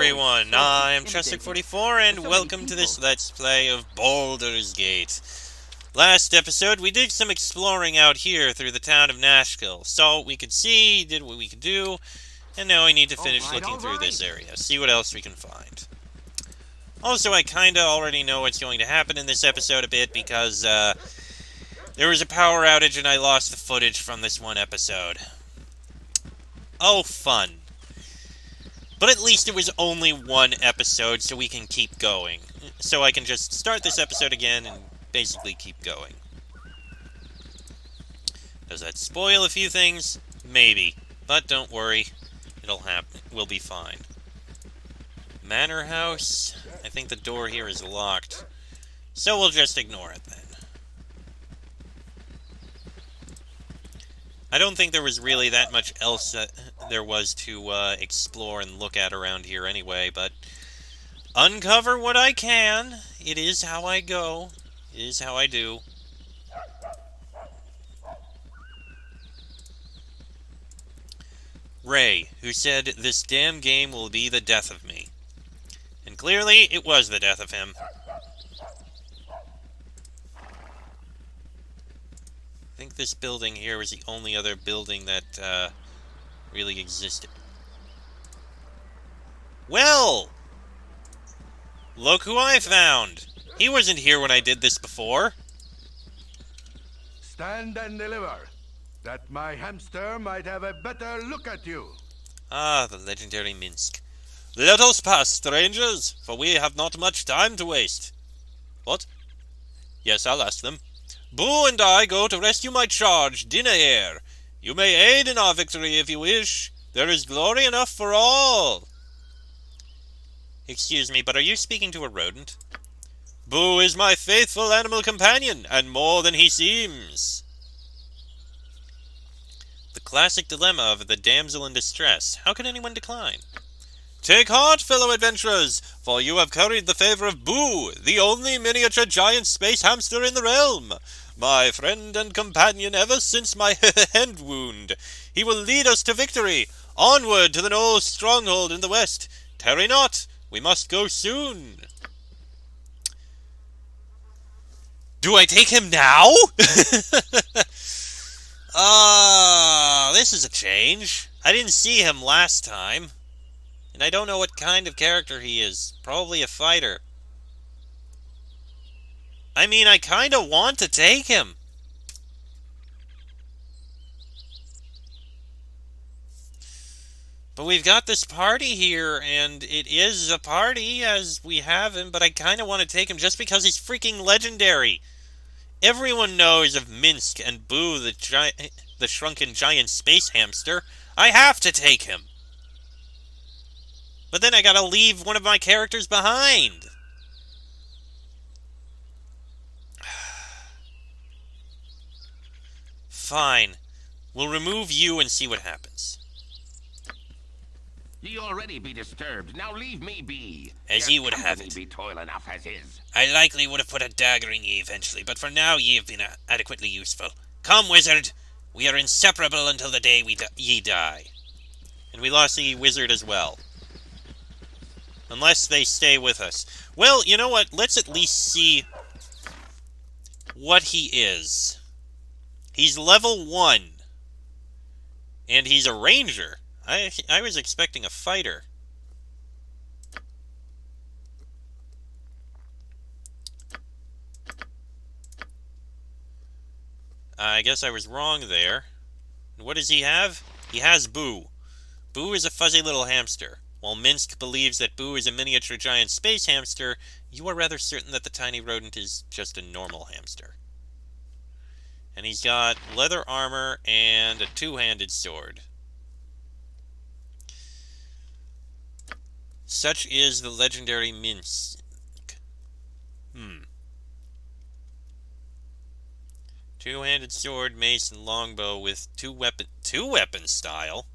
everyone, I'm Chester44 and welcome to this Let's Play of Baldur's Gate. Last episode, we did some exploring out here through the town of Nashkel. Saw what we could see, did what we could do, and now we need to finish looking through this area, see what else we can find. Also, I kinda already know what's going to happen in this episode a bit because, there was a power outage and I lost the footage from this one episode. Oh, fun. But at least it was only one episode, so we can keep going. So I can just start this episode again and basically keep going. Does that spoil a few things? Maybe. But don't worry. It'll happen. We'll be fine. Manor house. I think the door here is locked. So we'll just ignore it then. I don't think there was really that much else that there was to explore and look at around here anyway, but uncover what I can. It is how I go. It is how I do. Ray, who said, "This damn game will be the death of me." And clearly, it was the death of him. I think this building here was the only other building that really existed. Well! Look who I found! He wasn't here when I did this before. Stand and deliver, that my hamster might have a better look at you. Ah, the legendary Minsk. Let us pass, strangers, for we have not much time to waste. What? Yes, I'll ask them. Boo and I go to rescue my charge, Dinaer. You may aid in our victory if you wish. There is glory enough for all. Excuse me, but are you speaking to a rodent? Boo is my faithful animal companion, and more than he seems. The classic dilemma of the damsel in distress. How could anyone decline? Take heart, fellow adventurers, for you have carried the favor of Boo, the only miniature giant space hamster in the realm. My friend and companion ever since my hand wound. He will lead us to victory. Onward to the Knoll's stronghold in the west. Tarry not. We must go soon. Do I take him now? This is a change. I didn't see him last time. And I don't know what kind of character he is. Probably a fighter. I mean, I kind of want to take him. But we've got this party here, and it is a party as we have him, but I kind of want to take him just because he's freaking legendary. Everyone knows of Minsk and Boo, the shrunken giant space hamster. I have to take him. But then I gotta leave one of my characters behind. Fine. We'll remove you and see what happens. Ye already be disturbed. Now leave me be. As ye would have it. Be toil enough as is. I likely would have put a dagger in ye eventually, but for now ye have been adequately useful. Come, wizard. We are inseparable until the day ye die. And we lost the wizard as well. Unless they stay with us. Well, you know what? Let's at least see what he is. He's level 1. And he's a ranger. I was expecting a fighter. I guess I was wrong there. What does he have? He has Boo. Boo is a fuzzy little hamster. While Minsk believes that Boo is a miniature giant space hamster, you are rather certain that the tiny rodent is just a normal hamster. And he's got leather armor and a two-handed sword. Such is the legendary Minsk. Two-handed sword, mace, and longbow with two-weapon style?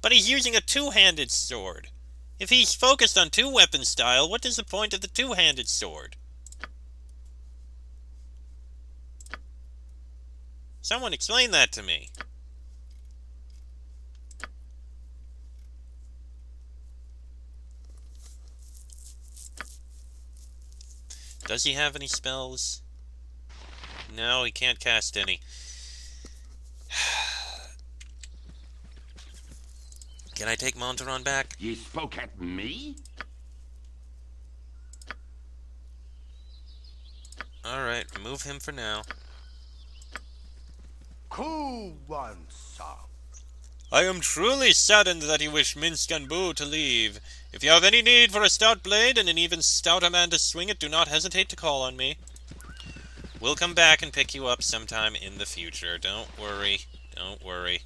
But he's using a two-handed sword. If he's focused on two-weapon style, what is the point of the two-handed sword? Someone explain that to me. Does he have any spells? No, he can't cast any. Can I take Montaron back? Ye spoke at me? Alright, remove him for now. Who wants some? I am truly saddened that you wish Minsk and Boo to leave. If you have any need for a stout blade and an even stouter man to swing it, do not hesitate to call on me. We'll come back and pick you up sometime in the future. Don't worry. Don't worry.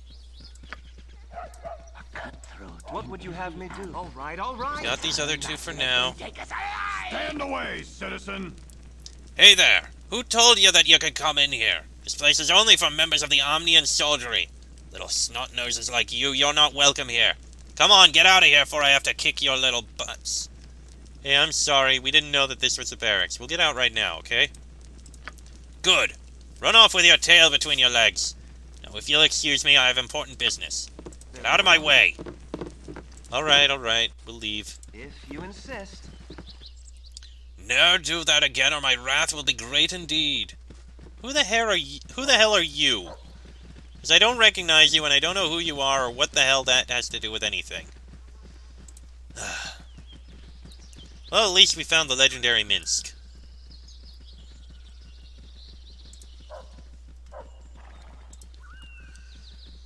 Cutthroat. What would you have me do? All right, all right. Got these other two for now. Stand away, citizen! Hey there! Who told you that you could come in here? This place is only for members of the Omnian soldiery. Little snot-noses like you, you're not welcome here. Come on, get out of here before I have to kick your little butts. Hey, I'm sorry. We didn't know that this was the barracks. We'll get out right now, okay? Good. Run off with your tail between your legs. Now, if you'll excuse me, I have important business. Get out of my way. All right. We'll leave. If you insist. Ne'er do that again, or my wrath will be great indeed. Who the hell are you? Because I don't recognize you, and I don't know who you are, or what the hell that has to do with anything. Well, at least we found the legendary Minsk.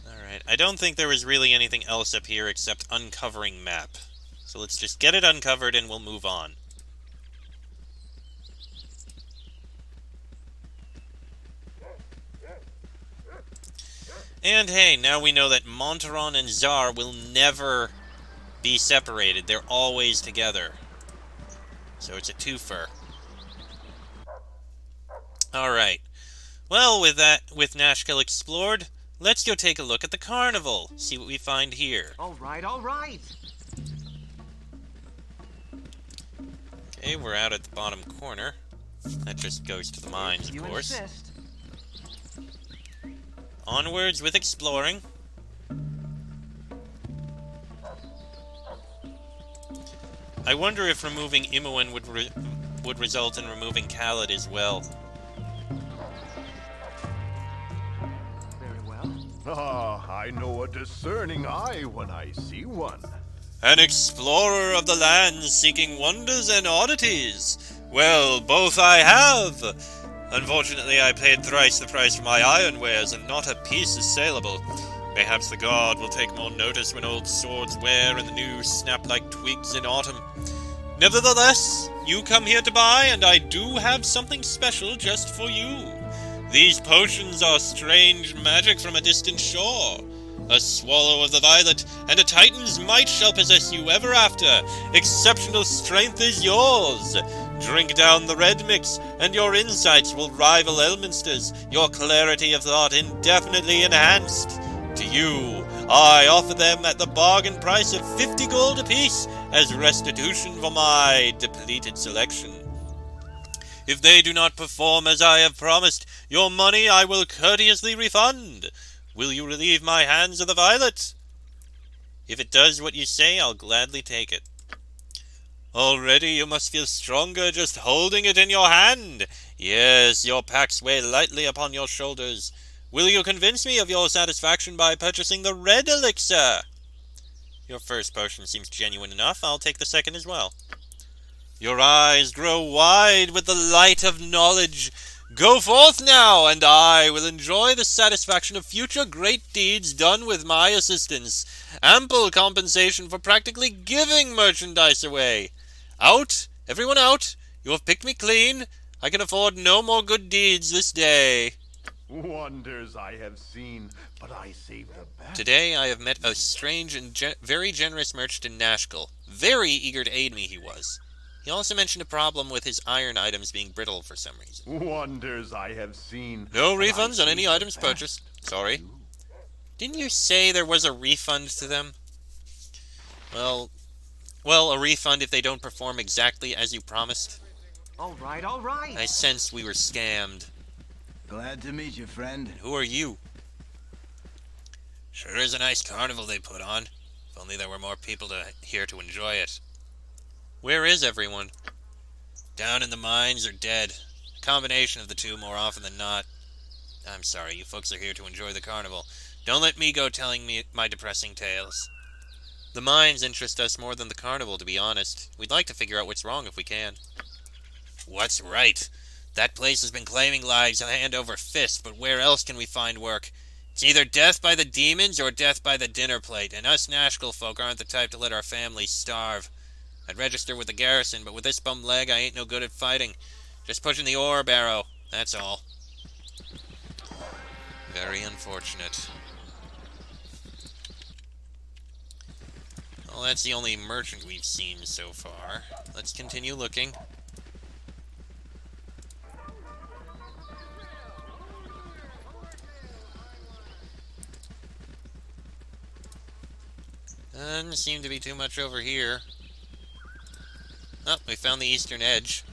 Alright, I don't think there was really anything else up here except uncovering map. So let's just get it uncovered and we'll move on. And hey, now we know that Montaron and Czar will never be separated. They're always together. So it's a twofer. Alright. Well, with Nashkel explored, let's go take a look at the carnival. See what we find here. All right, all right. Okay, we're out at the bottom corner. That just goes to the mines, of course. Insist. Onwards with exploring. I wonder if removing Imoen would result in removing Khalid as well. Very well. Ah, I know a discerning eye when I see one. An explorer of the lands seeking wonders and oddities. Well, both I have. Unfortunately, I paid thrice the price for my iron wares, and not a piece is saleable. Perhaps the god will take more notice when old swords wear and the new snap like twigs in autumn. Nevertheless, you come here to buy, and I do have something special just for you. These potions are strange magic from a distant shore. A swallow of the violet, and a titan's might shall possess you ever after. Exceptional strength is yours. Drink down the red mix, and your insights will rival Elminster's, your clarity of thought indefinitely enhanced. To you, I offer them at the bargain price of 50 gold apiece as restitution for my depleted selection. If they do not perform as I have promised, your money I will courteously refund. Will you relieve my hands of the violet? If it does what you say, I'll gladly take it. Already you must feel stronger just holding it in your hand. Yes, your packs weigh lightly upon your shoulders. Will you convince me of your satisfaction by purchasing the Red Elixir? Your first potion seems genuine enough. I'll take the second as well. Your eyes grow wide with the light of knowledge. Go forth now, and I will enjoy the satisfaction of future great deeds done with my assistance. Ample compensation for practically giving merchandise away. Out, everyone out. You have picked me clean. I can afford no more good deeds this day. Wonders I have seen, but I save the best. Today I have met a strange and very generous merchant in Nashkel. Very eager to aid me he was. He also mentioned a problem with his iron items being brittle for some reason. Wonders I have seen. No refunds on any items purchased. Sorry. Didn't you say there was a refund to them? Well, a refund if they don't perform exactly as you promised. All right, all right. I sensed we were scammed. Glad to meet you, friend. And who are you? Sure is a nice carnival they put on. If only there were more people here to enjoy it. Where is everyone? down in the mines or dead. A combination of the two more often than not. I'm sorry, you folks are here to enjoy the carnival. Don't let me go telling me my depressing tales. The mines interest us more than the carnival, to be honest. We'd like to figure out what's wrong if we can. What's right? That place has been claiming lives hand over fist, but where else can we find work? It's either death by the demons or death by the dinner plate, and us Nashkel folk aren't the type to let our families starve. I'd register with the garrison, but with this bum leg, I ain't no good at fighting. Just pushing the ore barrow, that's all. Very unfortunate. Well, that's the only merchant we've seen so far. Let's continue looking. Doesn't seem to be too much over here. Oh, we found the eastern edge.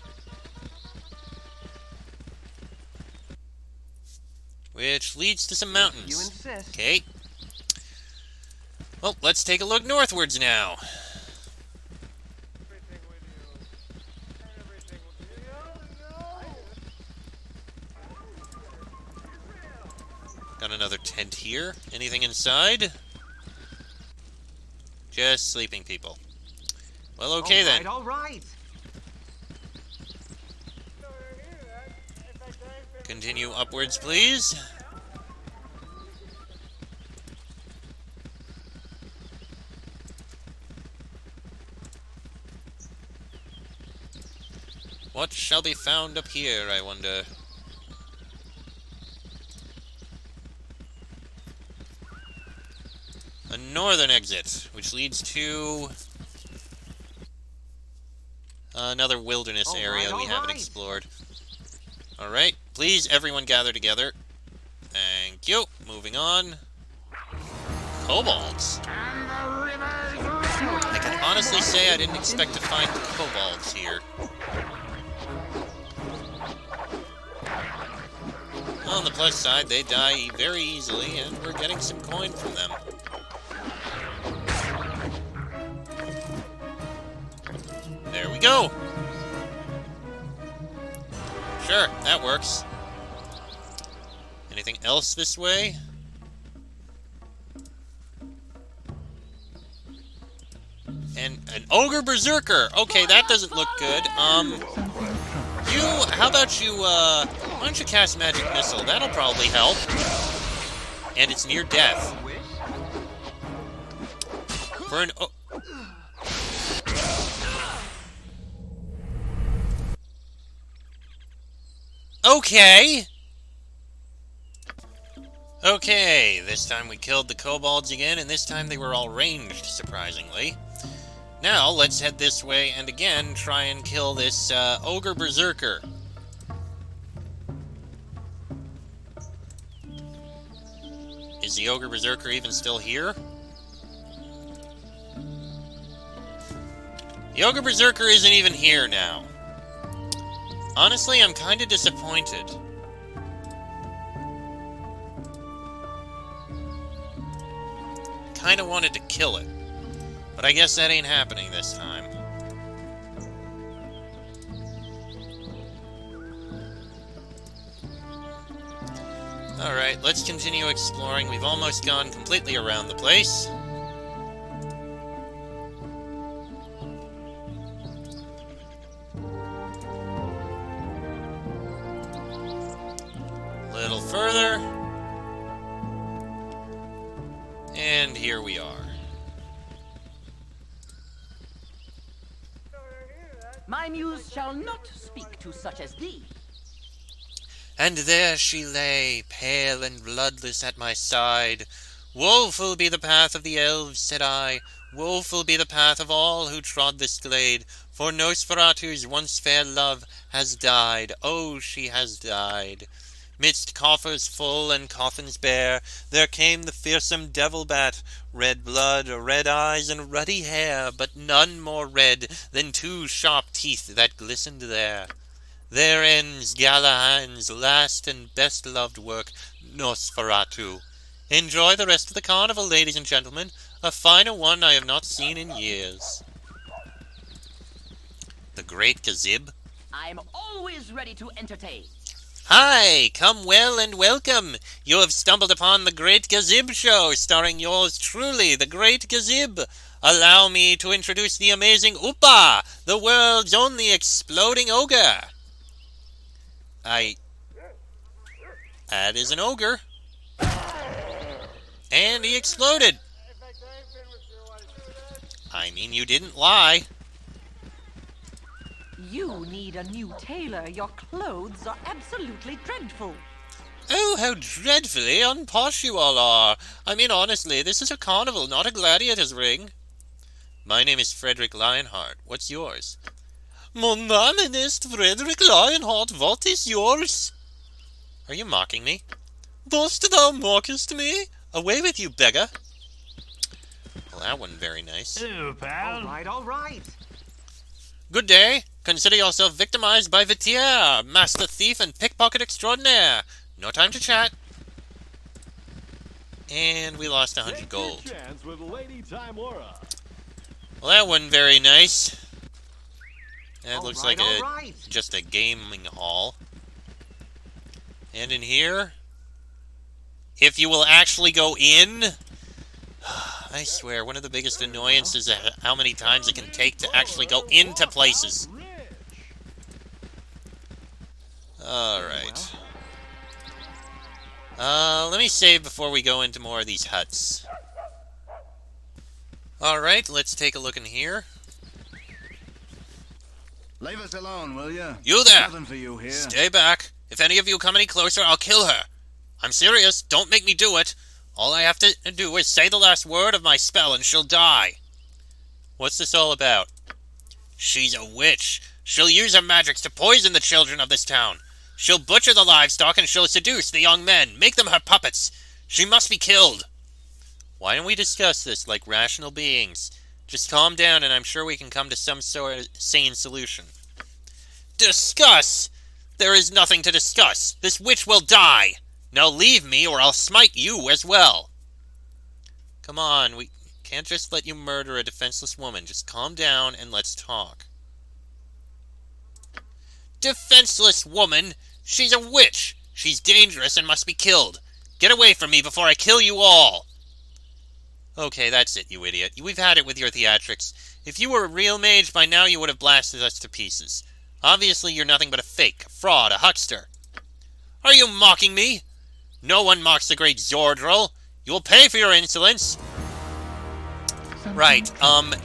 Which leads to some mountains. You insist. Okay. Well, let's take a look northwards now. Got another tent here. Anything inside? Just sleeping people. Well, okay then. All right. Continue upwards, please. What shall be found up here, I wonder? A northern exit, which leads to another wilderness area we haven't explored. Alright, please everyone gather together. Thank you. Moving on. Kobolds. I can honestly say I didn't expect to find kobolds here. On the plus side, they die very easily, and we're getting some coin from them. There we go! Sure, that works. Anything else this way? And an ogre berserker! Okay, that doesn't look good. How about you, why don't you cast Magic Missile? That'll probably help. And it's near death. For an Okay! Okay, this time we killed the kobolds again, and this time they were all ranged, surprisingly. Now, let's head this way and again try and kill this ogre berserker. Is the ogre berserker even still here? The ogre berserker isn't even here now. Honestly, I'm kinda disappointed. Kinda wanted to kill it. But I guess that ain't happening this time. Alright, let's continue exploring. We've almost gone completely around the place. A little further. And here we are. My muse shall not speak to such as thee. And there she lay, pale and bloodless at my side. Woeful be the path of the elves, said I. Woeful be the path of all who trod this glade. For Nosferatu's once fair love has died. Oh, she has died. Midst coffers full and coffins bare, there came the fearsome devil bat. Red blood, red eyes, and ruddy hair, but none more red than two sharp teeth that glistened there. There ends Galahad's last and best loved work, Nosferatu. Enjoy the rest of the carnival, ladies and gentlemen. A finer one I have not seen in years. The Great Gazebo? I'm always ready to entertain. Hi, come well and welcome. You have stumbled upon the Great Gazebo Show, starring yours truly, the Great Gazebo. Allow me to introduce the amazing Upa, the world's only exploding ogre. That is an ogre. And he exploded. I mean, you didn't lie. You need a new tailor. Your clothes are absolutely dreadful. Oh, how dreadfully unposh you all are. I mean, honestly, this is a carnival, not a gladiator's ring. My name is Frederick Lionheart. What's yours? Mon name is Frederick Lionheart. What is yours? Are you mocking me? Dost thou mockest me? Away with you, beggar. Well, that wasn't very nice. Hello, pal. All right. Good day. Consider yourself victimized by Vitier, master thief and pickpocket extraordinaire. No time to chat. And we lost 100 gold. Chance with Lady Timora. Well, that wasn't very nice. That looks like all right. just a gaming hall. And in here, if you will actually go in, I swear, one of the biggest annoyances is how many times it can take to actually go into places. Alright. Let me save before we go into more of these huts. Alright, let's take a look in here. Leave us alone, will you? You there! Nothing for you here. Stay back. If any of you come any closer, I'll kill her. I'm serious. Don't make me do it. All I have to do is say the last word of my spell and she'll die. What's this all about? She's a witch. She'll use her magics to poison the children of this town. She'll butcher the livestock and she'll seduce the young men, make them her puppets. She must be killed. Why don't we discuss this like rational beings? Just calm down and I'm sure we can come to some sort of sane solution. Discuss! There is nothing to discuss. This witch will die. Now leave me or I'll smite you as well. Come on, we can't just let you murder a defenseless woman. Just calm down and let's talk. Defenseless woman? She's a witch. She's dangerous and must be killed. Get away from me before I kill you all. Okay, that's it, you idiot. We've had it with your theatrics. If you were a real mage, by now you would have blasted us to pieces. Obviously, you're nothing but a fake, a fraud, a huckster. Are you mocking me? No one mocks the great Zordrel. You will pay for your insolence. Right,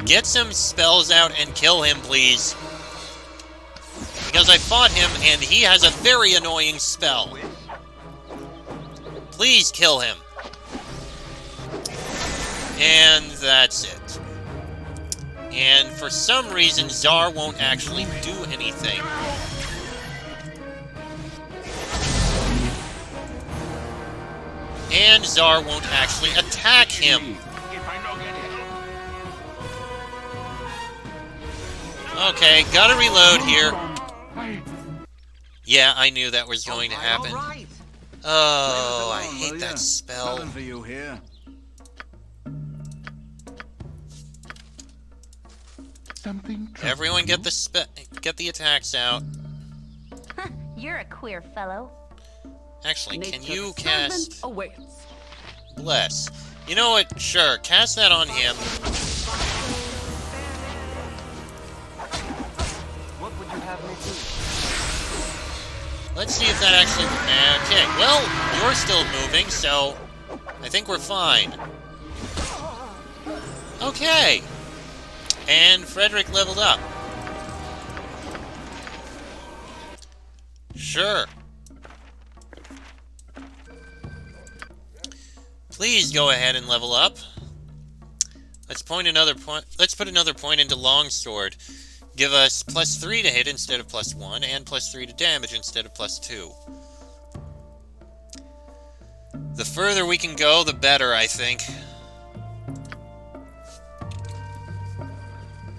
get some spells out and kill him, please. Because I fought him, and he has a very annoying spell. Please kill him. And that's it. And for some reason, Zar won't actually do anything. And Zar won't actually attack him. Okay, gotta reload here. Yeah, I knew that was going to happen. Oh, I hate that spell. Nothing for you here. Everyone get the attacks out. You're a queer fellow. Actually, can Nature's you servant cast awaits. Bless? You know what? Sure, cast that on him. What would you have me do? Let's see if that actually... Okay, well, you're still moving, so I think we're fine. Okay. And Frederick leveled up. Sure. Please go ahead and level up. Let's put another point into Longsword. Give us +3 to hit instead of +1, and +3 to damage instead of +2. The further we can go, the better, I think.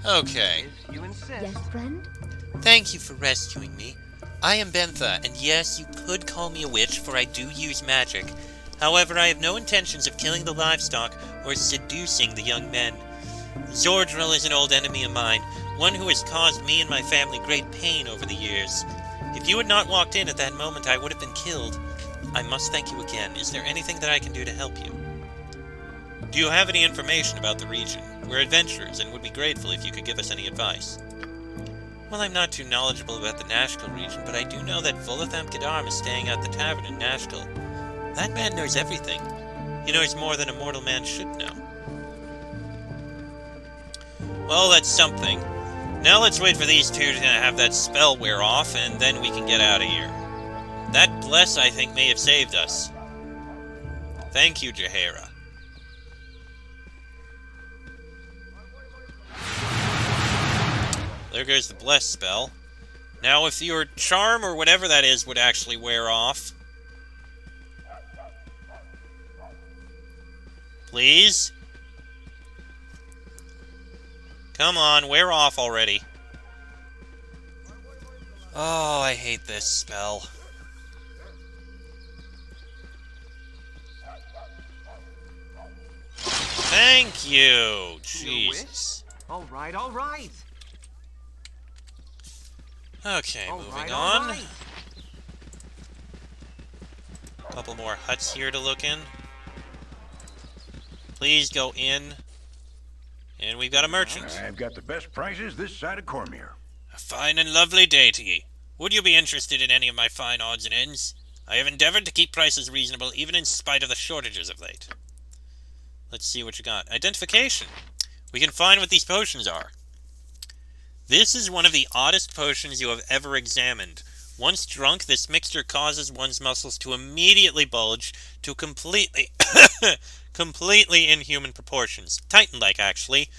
Okay. You insist. Yes, friend? Thank you for rescuing me. I am Bentha, and yes, you could call me a witch, for I do use magic. However, I have no intentions of killing the livestock or seducing the young men. Zordrel is an old enemy of mine. one who has caused me and my family great pain over the years. If you had not walked in at that moment, I would have been killed. I must thank you again. Is there anything that I can do to help you? Do you have any information about the region? We're adventurers and would be grateful if you could give us any advice. Well, I'm not too knowledgeable about the Nashkel region, but I do know that Vulatham Kedarm is staying at the tavern in Nashkel. That man knows everything. He knows more than a mortal man should know. Well, that's something. Now let's wait for these two to have that spell wear off, and then we can get out of here. That bless, I think, may have saved us. Thank you, Jaheira. There goes the bless spell. Now, if your charm or whatever that is would actually wear off... Please? Come on, wear off already. Oh, I hate this spell. Thank you! Jesus. All right, all right. Okay, All moving right, on. all right. Couple more huts here to look in. Please go in. And we've got a merchant. I've got the best prices this side of Cormier. A fine and lovely day to ye. Would you be interested in any of my fine odds and ends? I have endeavored to keep prices reasonable, even in spite of the shortages of late. Let's see what you got. Identification. We can find what these potions are. This is one of the oddest potions you have ever examined. Once drunk, this mixture causes one's muscles to immediately bulge to completely inhuman proportions. Titan-like, actually.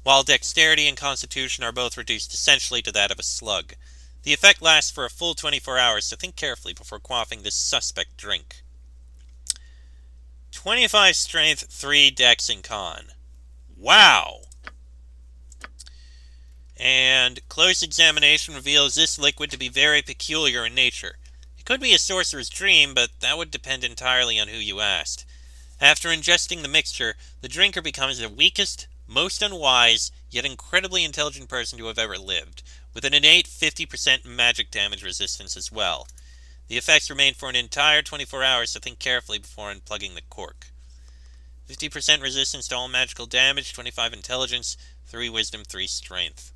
While dexterity and constitution are both reduced essentially to that of a slug. The effect lasts for a full 24 hours, so think carefully before quaffing this suspect drink. 25 strength, 3 dex and con. Wow! And close examination reveals this liquid to be very peculiar in nature. It could be a sorcerer's dream, but that would depend entirely on who you asked. After ingesting the mixture, the drinker becomes the weakest, most unwise, yet incredibly intelligent person to have ever lived, with an innate 50% magic damage resistance as well. The effects remain for an entire 24 hours, so think carefully before unplugging the cork. 50% resistance to all magical damage, 25 intelligence, 3 wisdom, 3 strength.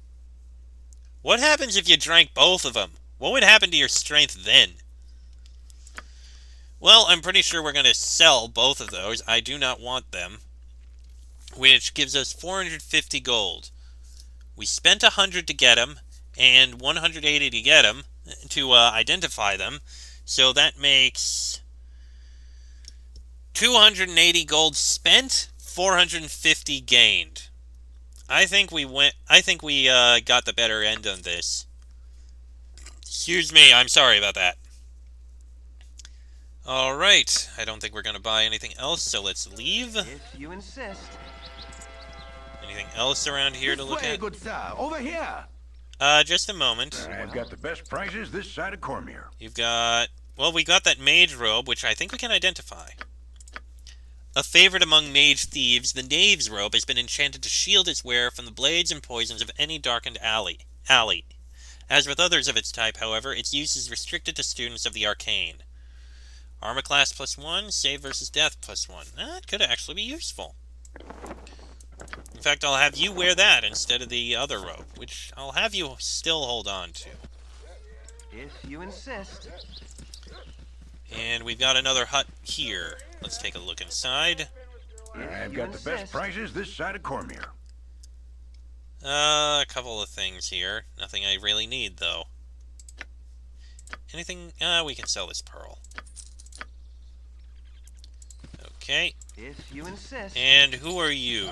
What happens if you drank both of them? What would happen to your strength then? Well, I'm pretty sure we're going to sell both of those. I do not want them. Which gives us 450 gold. We spent 100 to get them, and 180 to get them, to identify them. So that makes 280 gold spent, 450 gained. I think we got the better end on this. Excuse me, I'm sorry about that. Alright, I don't think we're going to buy anything else, so let's leave. If you insist. Anything else around here to look This way, at? good sir. Over here. Just a moment. I've got the best prices this side of Cormier. You've got... Well, we got that mage robe, which I think we can identify. A favorite among mage thieves, the knave's robe has been enchanted to shield its wearer from the blades and poisons of any darkened alley. As with others of its type, however, its use is restricted to students of the arcane. Armor class +1, save versus death +1. That could actually be useful. In fact, I'll have you wear that instead of the other robe, which I'll have you still hold on to. If you insist. And we've got another hut here. Let's take a look inside. I've got the best prices this side of Cormier. A couple of things here. Nothing I really need, though. Anything? We can sell this pearl. Okay. If you insist. And who are you?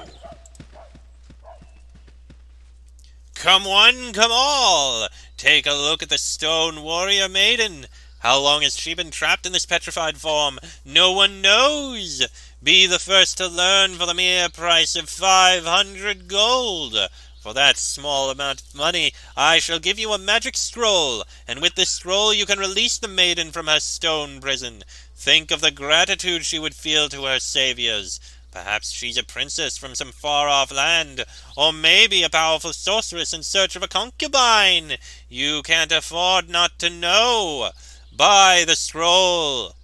Come one, come all! Take a look at the stone warrior maiden. How long has she been trapped in this petrified form? No one knows! Be the first to learn for the mere price of 500 gold. For that small amount of money, I shall give you a magic scroll, and with this scroll you can release the maiden from her stone prison. Think of the gratitude she would feel to her saviors. Perhaps she's a princess from some far-off land, or maybe a powerful sorceress in search of a concubine. You can't afford not to know. Buy the scroll.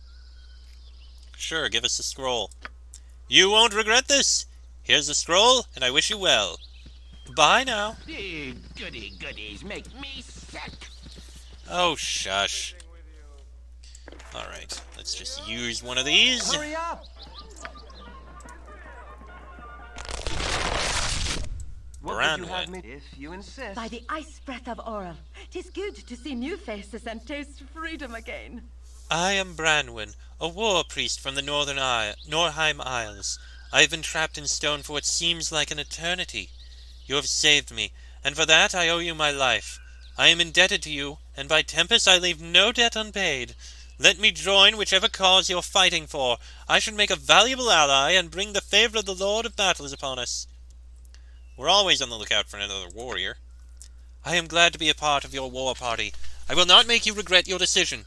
Sure, give us the scroll. You won't regret this. Here's the scroll, and I wish you well. Bye now. Goody goodies make me sick. Oh, shush. Alright, let's just use one of these. Hurry up! What would you have me? If you insist. By the ice breath of Oral, 'tis good to see new faces and taste freedom again. I am Branwen, a war priest from the Norheim Isles. I have been trapped in stone for what seems like an eternity. You have saved me, and for that I owe you my life. I am indebted to you, and by Tempest I leave no debt unpaid. Let me join whichever cause you're fighting for. I should make a valuable ally and bring the favor of the Lord of Battles upon us. We're always on the lookout for another warrior. I am glad to be a part of your war party. I will not make you regret your decision.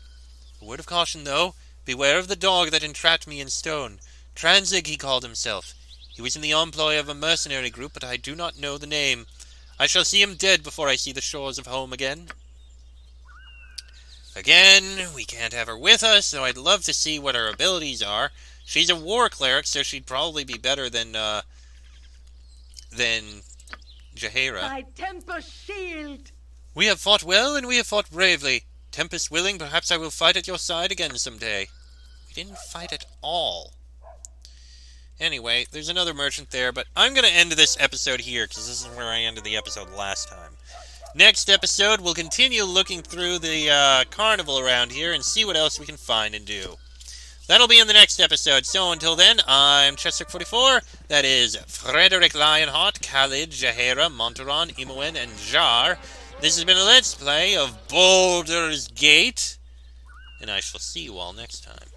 A word of caution, though. Beware of the dog that entrapped me in stone. Transig, he called himself. He was in the employ of a mercenary group, but I do not know the name. I shall see him dead before I see the shores of home again. Again, we can't have her with us, so I'd love to see what her abilities are. She's a war cleric, so she'd probably be better than Jaheira. My Tempest shield! We have fought well, and we have fought bravely. Tempest willing, perhaps I will fight at your side again someday. We didn't fight at all. Anyway, there's another merchant there, but I'm going to end this episode here, because this is where I ended the episode last time. Next episode, we'll continue looking through the carnival around here and see what else we can find and do. That'll be in the next episode, so until then, I'm Chester44, that is Frederick Lionheart, Khalid, Jaheira, Montaron, Imoen, and Jar. This has been a Let's Play of Baldur's Gate, and I shall see you all next time.